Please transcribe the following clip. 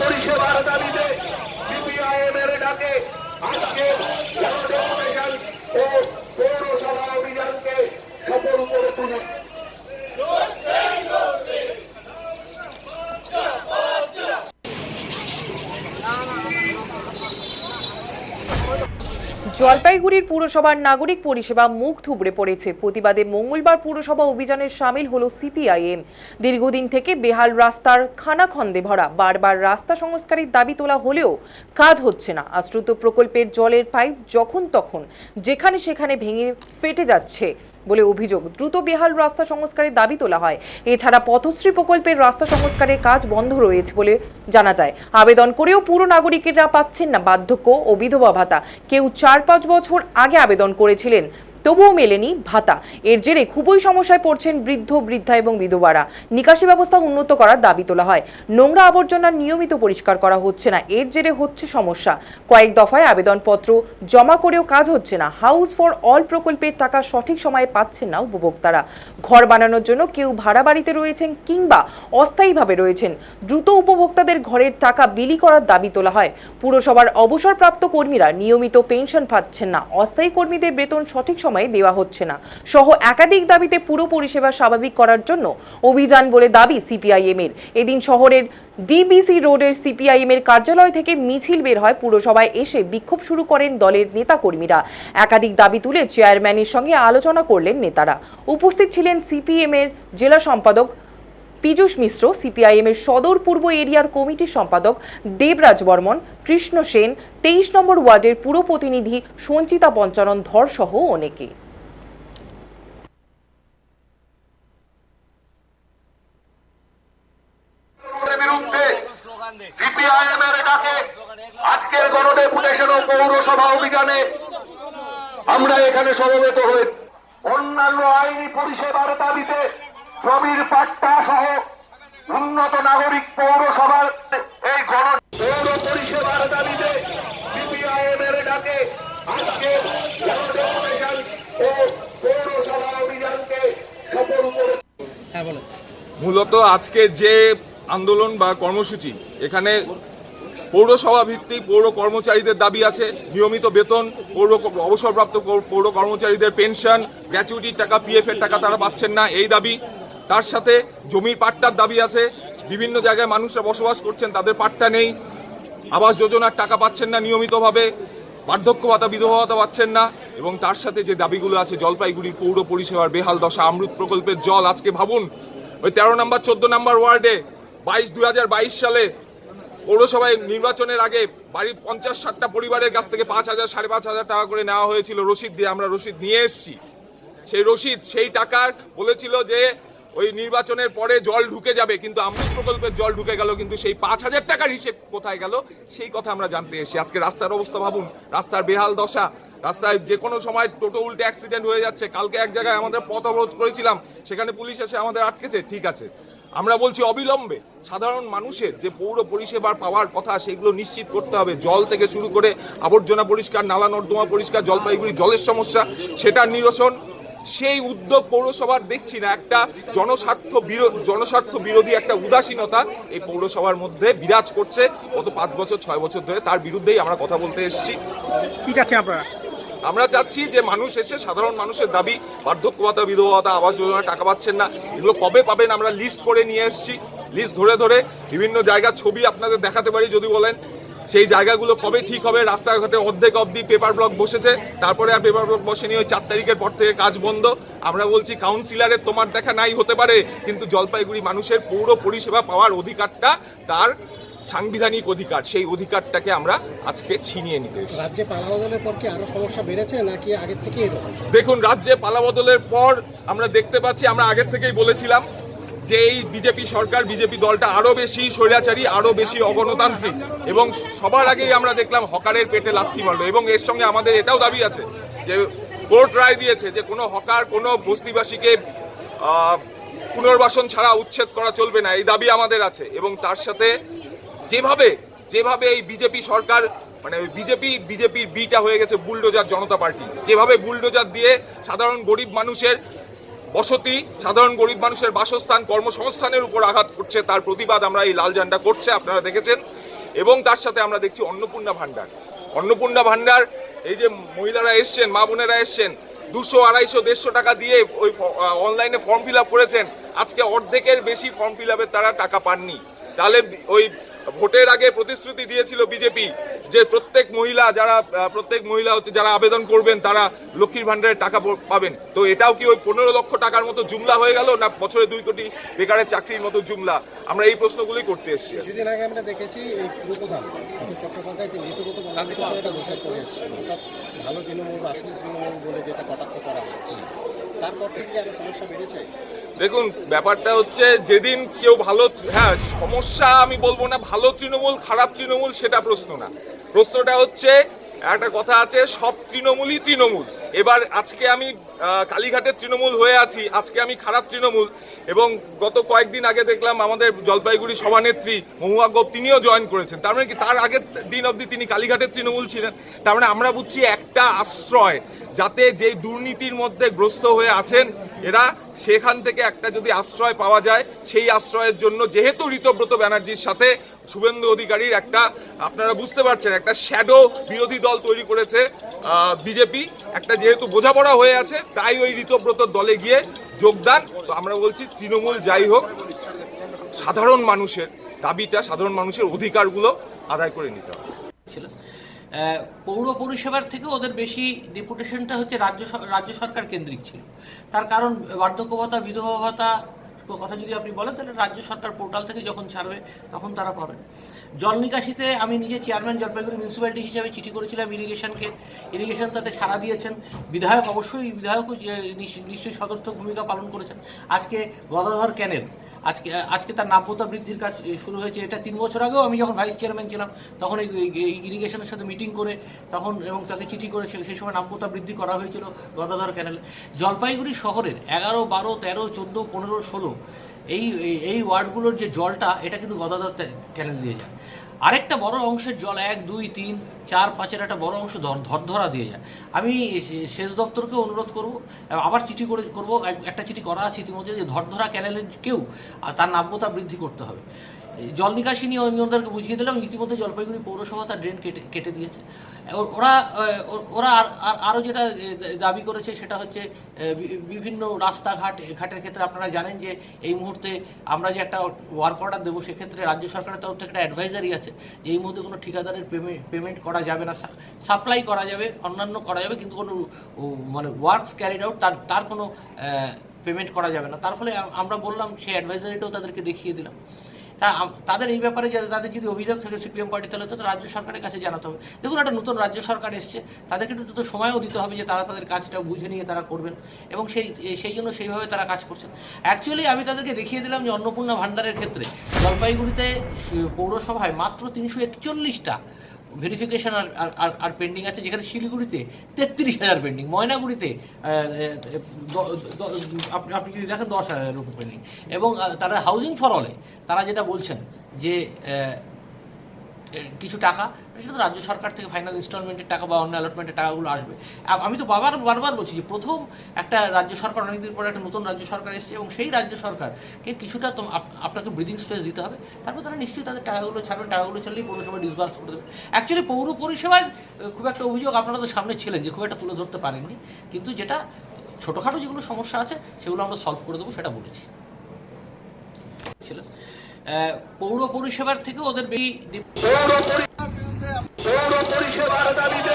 পরিষেবার দাবিতে সিপিআইএমের ডাকে আজকে ও পৌরসভা অভিযানকে সফল করে তুলে জলপাইগুড়ির পুরসভার নাগরিক পরিষেবা মুখ থুবড়ে পড়েছে। প্রতিবাদে মঙ্গলবার পুরসভা অভিযানে সামিল হলো সিপিআইএম। দীর্ঘদিন থেকে বেহাল রাস্তার খানাখন্দে ভরা, বারবার রাস্তা সংস্কারের দাবি তোলা হলেও কাজ হচ্ছে না। আশ্রিত প্রকল্পের জলের পাইপ যখন তখন যেখানে সেখানে ভেঙে ফেটে যাচ্ছে বলে অভিযোগ। দ্রুত বেহাল রাস্তা সংস্কারের দাবি তোলা হয়। এছাড়া পথশ্রী প্রকল্পের রাস্তা সংস্কারের কাজ বন্ধ রয়েছে বলে জানা যায়। আবেদন করেও পুরো নাগরিকেরা পাচ্ছেন না বার্ধক্য ও বিধবা ভাতা। কেউ 4-5 বছর আগে আবেদন করেছিলেন, তবুও মেলেনি ভাতা। এর জেরে খুবই সমস্যায় পড়ছেন বৃদ্ধ, বৃদ্ধা এবং বিধবারা। নিকাশি ব্যবস্থা উন্নত করার দাবি তোলা হয়। নোংরা আবর্জনা নিয়মিত পরিষ্কার করা হচ্ছে না, এর জেরে হচ্ছে সমস্যা। কয়েক দফায় আবেদনপত্র জমা করেও কাজ হচ্ছে না। হাউস ফর অল প্রকল্পের টাকা সঠিক সময়ে পাচ্ছেন না উপভোক্তারা। ঘর বানানোর জন্য কেউ ভাড়া বাড়িতে রয়েছেন কিংবা অস্থায়ীভাবে রয়েছেন। দ্রুত উপভোক্তাদের ঘরের টাকা বিলি করার দাবি তোলা হয়। পুরসভার অবসরপ্রাপ্ত কর্মীরা নিয়মিত পেনশন পাচ্ছেন না। অস্থায়ী কর্মীদের বেতন সঠিক সময়ে দেওয়া হচ্ছে না সহ একাধিক দাবিতে পুরো পরিষেবা স্বাভাবিক করার জন্য অভিযান বলে দাবি সিপিআইএম এর। এদিন শহরের ডিবিসি রোডের সিপিআইএম এর কার্যালয় থেকে মিছিল বের হয়। পুরসভায় এসে বিক্ষোভ শুরু করেন দলের নেতাকর্মীরা। একাধিক দাবি তুলে চেয়ারম্যানের সঙ্গে আলোচনা করলেন নেতারা। উপস্থিত ছিলেন সিপিএম এর জেলা সম্পাদক পীযূষ মিশ্র, সিপিআইএম এর সদর পূর্ব এরিয়ার কমিটির সম্পাদক দেবরাজ বর্মন, কৃষ্ণ সেন, 23 নম্বর ওয়ার্ডের পুরো প্রতিনিধি সঞ্চিতা পঞ্চানন ধর সহ অনেকে। আজকের গণডেপুটেশন ও পৌরসভা অভিযানে আমরা এখানে সমবেত হয়ে অন্যান্য আইনি পরিষেবার দাবিতে জমির পাট্টা সহ উন্নত নাগরিক পৌরসভার এই পৌর পরিষেবার দাবিতে সিপিআইএম এর ডাকে আজকে গণডেপুটেশন ও পৌরসভা অভিযানকে সফল করে। মূলত আজকে যে আন্দোলন বা কর্মসূচি, এখানে পৌরসভা ভিত্তিক পৌর কর্মচারীদের দাবি আছে নিয়মিত বেতন, পৌর অবসরপ্রাপ্ত পৌর কর্মচারীদের পেনশন, গ্র্যাচুইটির টাকা, পিএফ এর টাকা তারা পাচ্ছেন না, এই দাবি। তার সাথে জমির পাট্টার দাবি আছে। বিভিন্ন জায়গায় মানুষরা বসবাস করছেন, তাদের পাট্টা নেই। আবাস যোজনার টাকা পাচ্ছেন না নিয়মিতভাবে, বার্ধক্য ভাতা, বিধবা ভাতা পাচ্ছেন না। এবং তার সাথে যে দাবিগুলো আছে জলপাইগুড়ির পৌর পরিষেবার বেহাল দশা। অমৃত প্রকল্পের জল আজকে ভাবুন, ওই 13 নম্বর 14 নম্বর ওয়ার্ডে 2022 সালে পৌরসভায় নির্বাচনের আগে বাড়ির 50-60টা পরিবারের কাছ থেকে 5,000 5,500 টাকা করে নেওয়া হয়েছিল রসিদ দিয়ে। আমরা রসিদ নিয়ে এসেছি। সেই রসিদ, সেই টাকার বলেছিল যে ওই নির্বাচনের পরে জল ঢুকে যাবে, কিন্তু অমৃত প্রকল্পের জল ঢুকে গেল, কিন্তু সেই 5,000 টাকার হিসেব কোথায় গেল সেই কথা আমরা জানতে এসেছি। আজকে রাস্তার অবস্থা ভাবুন, রাস্তার বেহাল দশা। রাস্তায় যে কোনো সময় টোটো উল্টে অ্যাক্সিডেন্ট হয়ে যাচ্ছে। কালকে এক জায়গায় আমাদের পথ অবরোধ করেছিলাম, সেখানে পুলিশ এসে আমাদের আটকেছে। ঠিক আছে, আমরা বলছি অবিলম্বে সাধারণ মানুষের যে পৌর পরিষেবার পাওয়ার কথা সেগুলো নিশ্চিত করতে হবে। জল থেকে শুরু করে আবর্জনা পরিষ্কার, নালা নর্দমা পরিষ্কার, জলপাইগুড়ি জলের সমস্যা সেটার নিরসন, সেই উদ্যোগ পৌরসভার দেখছি না। একটা জনস্বার্থ বিরোধী একটা উদাসীনতা এই পৌরসভার মধ্যে বিরাজ করছে গত 5 বছর 6 বছর ধরে। তার বিরুদ্ধেই আমরা কথা বলতে এসেছি। কি চাচ্ছেন আপনারা? আমরা চাচ্ছি যে মানুষ এসে সাধারণ মানুষের দাবি, বার্ধক্য ভাতা, বিধবা ভাতা, আবাস যোজনা টাকা পাচ্ছেন না, এগুলো কবে পাবেন আমরা লিস্ট করে নিয়ে এসেছি। লিস্ট ধরে ধরে বিভিন্ন জায়গার ছবি আপনাদের দেখাতে পারি যদি বলেন। সেই জায়গাগুলো কবে ঠিক হবে। রাস্তাঘাটে অর্ধেক অবধি পেপার ব্লক বসেছে, তারপরে আর পেপার ব্লক বসেনি। ওই 4 তারিখের পর থেকে কাজ বন্ধ। আমরা বলছি কাউন্সিলরের তোমার দেখা নাই হতে পারে, কিন্তু জলপাইগুড়ি মানুষের পৌর পরিষেবা পাওয়ার অধিকারটা তার সাংবিধানিক অধিকার, সেই অধিকারটাকে আমরা আজকে ছিনিয়ে নিতে এসেছি। রাজ্যে পালাবদলের পর কি আরো সমস্যা বেড়েছে নাকি আগের থেকে এরকম? দেখুন, রাজ্যে পালাবদলের পর আমরা দেখতে পাচ্ছি, আমরা আগের থেকেই বলেছিলাম যে এই বিজেপি সরকার, বিজেপি দলটা আরো বেশি স্বৈরাচারী, আরো বেশি অগণতান্ত্রিক, এবং সবার আগেই আমরা দেখলাম হকারের পেটে লাথি মারলো। এবং এর সঙ্গে আমাদের এটাও দাবি আছে যে কোর্ট রায় দিয়েছে যে কোনো হকার, কোনো বস্তিবাসীকে পুনর্বাসন ছাড়া উচ্ছেদ করা চলবে না, এই দাবি আমাদের আছে। এবং তার সাথে যেভাবে এই বিজেপি সরকার, মানে বিজেপির বিটা হয়ে গেছে বুলডোজার জনতা পার্টি, যেভাবে বুলডোজার দিয়ে সাধারণ গরিব মানুষের বসতি, সাধারণ গরিব মানুষের বাসস্থান, কর্মসংস্থানের উপর আঘাত করছে, তার প্রতিবাদ আমরা এই লাল ঝান্ডা করছে, আপনারা দেখেছেন। এবং তার সাথে আমরা দেখছি অন্নপূর্ণা ভান্ডার, এই যে মহিলারা এসছেন, মা বোনেরা এসছেন, 200, 250, 150 টাকা দিয়ে ওই অনলাইনে ফর্ম ফিল আপ করেছেন, আজকে অর্ধেকের বেশি ফর্ম ফিল আপের তারা টাকা পাননি। তাহলে ওই ভোটের আগে প্রতিশ্রুতি দিয়েছিল বিজেপি যে প্রত্যেক মহিলা হচ্ছে যারা আবেদন করবেন তারা লক্ষ্মীর ভান্ডারের টাকা পাবেন। তো এটাও কি ওই 15 লক্ষ টাকার মতো জুমলা হয়ে গেল, না বছরে 2 কোটি বেকারের চাকরির মতো জুমলা? আমরা এই প্রশ্নগুলোই করতে এসেছি। কিছুদিন আগে আমরা দেখেছি এই পুরপ্রধান শরৎ চট্টোপাধ্যায় তিনি নীতিগত কর্মসূচি এটা ঘোষণা করে এসেছেন, অর্থাৎ ভালো তৃণমূল বা আসল তৃণমূল বলে যেটা কটাক্ষ করা হচ্ছে, তারপর থেকে আরো সমস্যা বেড়েছে। দেখুন, ব্যাপারটা হচ্ছে যেদিন কেউ ভালো, হ্যাঁ সমস্যা আমি বলবো না, ভালো তৃণমূল খারাপ তৃণমূল সেটা প্রশ্ন না, প্রশ্নটা হচ্ছে একটা কথা আছে, সব তৃণমূলই তৃণমূল। এবার আজকে আমি কালীঘাটের তৃণমূল হয়ে আছি, আজকে আমি খারাপ তৃণমূল, এবং গত কয়েকদিন আগে দেখলাম আমাদের জলপাইগুড়ি সভানেত্রী মহুয়া গোপ তিনিও জয়েন করেছেন। তার মানে কি তার আগের দিন অবধি তিনি কালীঘাটের তৃণমূল ছিলেন? তার মানে আমরা বুঝছি একটা আশ্রয়, যাতে যেই দুর্নীতির মধ্যে গ্রস্ত হয়ে আছেন এরা, সেখান থেকে একটা যদি আশ্রয় পাওয়া যায়, সেই আশ্রয়ের জন্য যেহেতু ঋতব্রত ব্যানার্জির সাথে শুভেন্দু অধিকারীর একটা, আপনারা বুঝতে পারছেন, একটা শ্যাডো বিরোধী দল তৈরি করেছে বিজেপি, একটা যেহেতু বোঝাপড়া হয়ে আছে, তাই ওই ঋতব্রতর দলে গিয়ে যোগদান। তো আমরা বলছি তৃণমূল যাই হোক, সাধারণ মানুষের দাবিটা, সাধারণ মানুষের অধিকারগুলো আদায় করে নিতে হবে। পৌর পরিষেবার থেকে ওদের বেশি ডেপুটেশনটা হচ্ছে রাজ্য সরকার কেন্দ্রিক ছিল। তার কারণ বার্ধক্য ভাতা, বিধবা ভাতা কথা যদি আপনি বলেন তাহলে রাজ্য সরকার পোর্টাল থেকে যখন ছাড়বে তখন তারা পাবেন। জল নিকাশিতে আমি নিজে চেয়ারম্যান জলপাইগুড়ি মিউনিসিপ্যালিটি হিসাবে চিঠি করেছিলাম ইরিগেশন তাতে সাড়া দিয়েছেন। বিধায়কও নিশ্চয়ই সদর্থক ভূমিকা পালন করেছেন। আজকে গদাধর ক্যানেল আজকে তার নাব্যতা বৃদ্ধির কাজ শুরু হয়েছে। এটা 3 বছর আগেও আমি যখন ভাইস চেয়ারম্যান ছিলাম তখন এই ইরিগেশনের সাথে মিটিং করে তখন এবং তাকে চিঠি করে সেই সময় নাব্যতা বৃদ্ধি করা হয়েছিল গদাধর ক্যানেলে। জলপাইগুড়ি শহরের 11, 12, 13, 14, 15, 16 এই ওয়ার্ডগুলোর যে জলটা এটা কিন্তু গদাধর ক্যানেল দিয়ে যায়। আরেকটা বড় অংশের জল 1, 2, 3, 4, 5-এর একটা বড় অংশ ধরধরা দিয়ে যায়। আমি সেচ দপ্তরকে অনুরোধ করব, আবার চিঠি করব, একটা চিঠি করা আছে ইতিমধ্যে, যে ধরধরা ক্যানেলেরকেও তার নাব্যতা বৃদ্ধি করতে হবে। জল নিকাশি নিয়ে আমি ওদেরকে বুঝিয়ে দিলাম। ইতিমধ্যে জলপাইগুড়ি পৌরসভা তার ড্রেন কেটে দিয়েছে। ওরা আরও যেটা দাবি করেছে সেটা হচ্ছে বিভিন্ন রাস্তাঘাটের ক্ষেত্রে আপনারা জানেন যে এই মুহূর্তে আমরা যে একটা ওয়ার্ক অর্ডার দেবো, সেক্ষেত্রে রাজ্য সরকারের তরফ থেকে একটা অ্যাডভাইজারি আছে যে এই মুহূর্তে কোনো ঠিকাদারের পেমেন্ট করা যাবে না, সাপ্লাই করা যাবে, অন্যান্য করা যাবে, কিন্তু কোনো মানে ওয়ার্কস ক্যারিড আউট তার কোনো পেমেন্ট করা যাবে না। তার ফলে আমরা বললাম, সেই অ্যাডভাইজারিটাও তাদেরকে দেখিয়ে দিলাম। তাদের এই ব্যাপারে তাদের যদি অভিযোগ থাকে সিপিএম পার্টি, তাহলে তো রাজ্য সরকারের কাছে জানাতে হবে। দেখুন, একটা নতুন রাজ্য সরকার এসছে, তাদেরকে একটু তো সময়ও দিতে হবে যে তারা তাদের কাজটা বুঝে নিয়ে তারা করবেন, এবং সেই জন্য সেইভাবে তারা কাজ করছেন। অ্যাকচুয়ালি আমি তাদেরকে দেখিয়ে দিলাম যে অন্নপূর্ণা ভান্ডারের ক্ষেত্রে জলপাইগুড়িতে পৌরসভায় মাত্র 341টা ভেরিফিকেশন আর পেন্ডিং আছে, যেখানে শিলিগুড়িতে 33,000 পেন্ডিং, ময়নাগুড়িতে আপনি যদি দেখেন 10,000 উপর পেন্ডিং। এবং তারা হাউজিং ফর অলে তারা যেটা বলছেন যে কিছু টাকা, সেটা তো রাজ্য সরকার থেকে ফাইনাল ইনস্টলমেন্টের টাকা বা অন্য অ্যালটমেন্টের টাকাগুলো আসবে। আমি তো বারবার বলছি যে প্রথম একটা রাজ্য সরকার, অনেকদিন পরে একটা নতুন রাজ্য সরকার এসছে, এবং সেই রাজ্য সরকারকে কিছুটা আপনাকে ব্রিদিং স্পেস দিতে হবে। তারপর তারা নিশ্চয়ই তাদের টাকাগুলো ছাড়বেন, টাকাগুলো ছাড়লেই পৌরসভা ডিসবার্স করে দেবে। অ্যাকচুয়ালি পৌর পরিষেবায় খুব একটা অভিযোগ আপনারা তো সামনে ছিলেন যে খুব একটা তুলে ধরতে পারেননি, কিন্তু যেটা ছোটোখাটো যেগুলো সমস্যা আছে সেগুলো আমরা সলভ করে দেবো, সেটা বলেছি। পৌর পরিষেবার থেকে ওদের পৌর পরিষেবার দাবিতে